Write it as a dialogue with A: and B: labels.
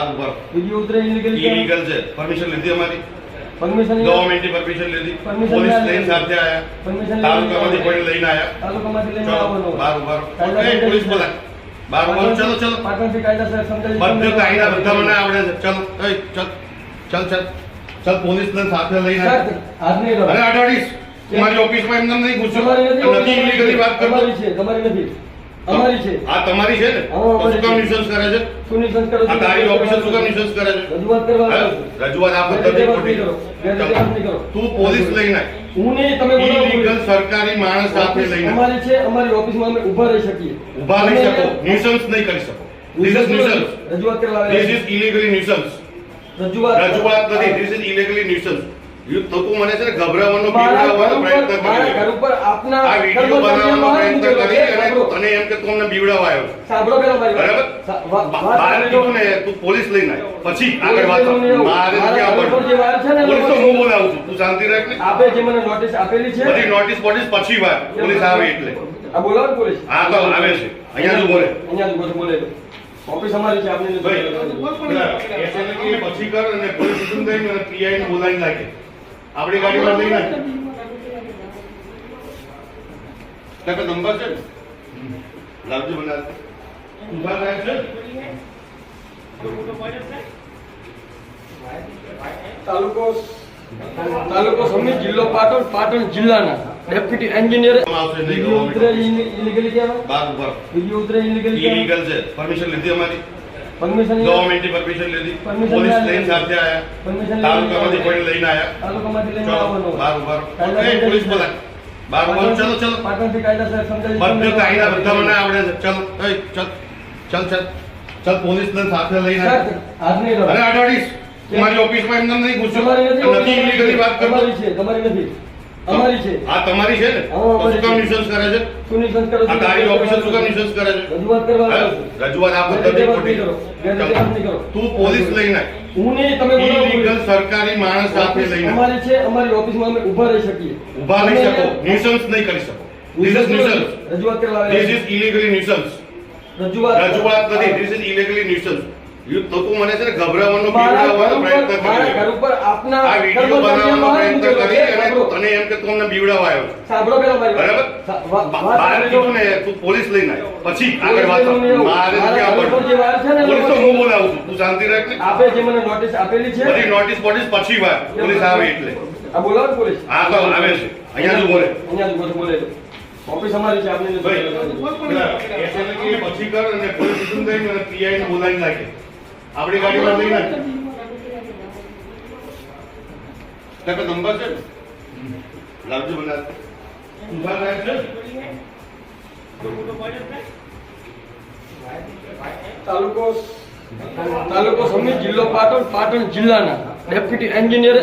A: બાર ઉપર
B: વિડિયો ઉતરે
A: ઇલીગલ છે. પરમિશન લીધી અમારી,
B: પરમિશન
A: ગવર્મેન્ટની પરમિશન લીધી, પોલીસ લઈને સાથે આયા, તાલુકામાંથી કોઈ લઈને આયા,
B: તાલુકામાંથી લઈને
A: ચલો
B: આવવાનો
A: બાર ઉપર પોલીસ બોલા બાર ઉપર ચલો ચલો
B: પાટણથી કાયદાસર સમજાવી
A: બધું કાયદા બધા મને આવડે છે. ચલ ચલ ચલ ચલ ચલ પોલીસ ને સાથે લઈને આયા.
B: હાથ નહીં
A: અરે અડાડીશ તમારી ઓફિસમાં એમને નહીં પૂછો નથી ઇલીગલી વાત કરતો.
B: તમારી છે, તમારી નથી, અમારી છે.
A: આ તમારી છે ને તો શું કામ ન્યુસન્સ કરે છે?
B: શું નિશંસ કરો છો?
A: આ તારી ઓફિસર શું કામ ન્યુસન્સ કરે છે?
B: રજૂઆત કરવા
A: હા? રજૂઆત આ પદ્ધતિ ખોટી છે.
B: ગેરરીતિ નહીં કરો.
A: તું પોલીસ લઈને આય.
B: હું નહીં, તમે બોલો.
A: ઇલીગલ સરકારી માણસ સાથે લઈને આય.
B: અમારી છે, અમારી ઓફિસમાં અમે ઊભા રહી શકીએ.
A: ઊભા રહી શકો, ન્યુસન્સ નહીં કરી શકો. This is nuisance.
B: રજૂઆત કરવા
A: ધીસ
B: આવ્યા
A: ઇઝ ઇલીગલી ન્યુસન્સ. રજૂઆત નથી, ધીસ ઇઝ ઇલીગલી ન્યુસન્સ. તું મને છે ને ગભરાવાનો બીવડાવવાનો પ્રયત્ન
B: મારા ઘર
A: કરી
B: ઉપર આપના
A: આ વિડિયો બનાવવાનો પ્રયત્ન કરી અને
B: સાંભળો.
A: તને એમ કે તું અમને બીવડાવવા આવ્યો છે.
B: સાંભળો પેલા મારી વાત.
A: બરાબર? બહાર કીધું ને તું પોલીસ લઈને આય. પછી આગળ વાત કર. મારે ક્યાં
B: મારા ઘર ઉપર જે વાર છે ને,
A: પોલીસ તો હું બોલાવું છું, તું શાંતિ રાખ ને.
B: આપે જે મને નોટિસ આપેલી છે,
A: બધી નોટિસ બોટિસ પછી વાત પોલીસ આવે એટલે.
B: આ બોલાવો ને પોલીસ.
A: હા તો આવે છે અહીંયા જ બોલે
B: અહીંયા જ બોલે. ઓફિસ અમારી છે, આપની નથી.
A: ભાઈ SLA પછી કર અને પોલીસ સ્ટેશન જઈને અને PI ને બોલાવીને લાગે. આપણી ગાડીમાં લઈને આય. તારો નંબર છે ને? લાવજો બનાવ. ઉભા થાય છે?
B: તાલુકો સમિત, જિલ્લો પાટણ, પાટણ જિલ્લાના ડેપ્યુટી એન્જિનિયર.
A: આવશે નહીં
B: વિડિયો ઉતરે ઇલીગલી કહેવાય.
A: બાર ઉપર
B: વિડિયો ઉતરે ઇલીગલી કહેવાય.
A: ઇલીગલ છે. પરમિશન લીધી અમારી,
B: પરમિશન
A: ગવર્મેન્ટની પરમિશન લીધી, પોલીસ લઈને સાથે આયા, તાલુકામાંથી કોઈ લઈને આયા,
B: તાલુકામાંથી લઈને
A: ચલો
B: આવવાનો.
A: બાર ઉપર પોલીસ બોલા બાર ઉપર ચલો ચલો
B: પાટણથી કાયદાસર સમજાવી
A: બધું કાયદા બધા મને આવડે છે. ચલ ચલ ચલ ચલ ચલ પોલીસ ને સાથે લઈને આય.
B: હાથ નહીં
A: અરે અડાડીશ તમારી ઓફિસમાં એમને નહીં પૂછો
B: તમારી નથી,
A: નથી ઇલીગલી વાત કરતો.
B: તમારી છે, તમારી નથી, અમારી છે.
A: આ તમારી છે ને તો શું કામ ન્યુસન્સ કરે છે?
B: શું નિશંસ કરો છો?
A: આ તારી ઓફિસર શું કામ ન્યુસન્સ કરે છે?
B: રજૂઆત કરવા
A: હા?
B: આવ્યા છો.
A: રજૂઆત આ પદ્ધતિ ખોટી છે.
B: ગેરરીતિ નહીં કરો.
A: તું પોલીસ લઈને આય.
B: હું નહીં, તમે બોલો.
A: ઇલીગલ સરકારી માણસ સાથે લઈને આય.
B: અમારી છે, અમારી ઓફિસમાં અમે ઊભા રહી શકીએ.
A: ઊભા રહી શકો, ન્યુસન્સ નહીં કરી શકો. This is nuisance.
B: રજૂઆત કરવા
A: ધીસ
B: આવ્યા
A: ઇઝ ઇલીગલી ન્યુસન્સ. રજૂઆત નથી, ધીસ ઇઝ ઇલીગલી ન્યુસન્સ. તું મને છે ને ગભરાવાનો બીવડાવવાનો પ્રયત્ન
B: મારા ઘર
A: કરી
B: ઉપર આપના
A: આ વિડિયો બનાવવાનો પ્રયત્ન કરી અને તને એમ કે તું અમને બીવડાવવા આવ્યો છે.
B: સાંભળો પેલા મારી વાત.
A: બરાબર? બહાર કીધું ને તું પોલીસ લઈને આય. પછી આગળ વાત કર. મારે ક્યાં
B: મારા ઘર ઉપર જે વાર છે ને,
A: પોલીસ તો હું બોલાવું છું, તું શાંતિ રાખ ને.
B: આપે જે મને નોટિસ આપેલી છે,
A: બધી નોટિસ બોટિસ પછી વાત પોલીસ આવે એટલે.
B: આ બોલાવો ને પોલીસ.
A: હા તો આવે છે અહીંયા જ બોલે
B: અહીંયા જ બોલે. ઓફિસ અમારી છે, આપની નથી.
A: ભાઈ SLA પછી કર અને પોલીસ સ્ટેશન જઈને અને PI ને બોલાવીને લાગે. આપણી ગાડીમાં લઈને આય. તારો નંબર છે ને? લાવજો બનાવ. ઉભા થાય છે?
B: તાલુકો સમિત, જિલ્લો પાટણ, પાટણ જિલ્લાના ડેપ્યુટી એન્જિનિયર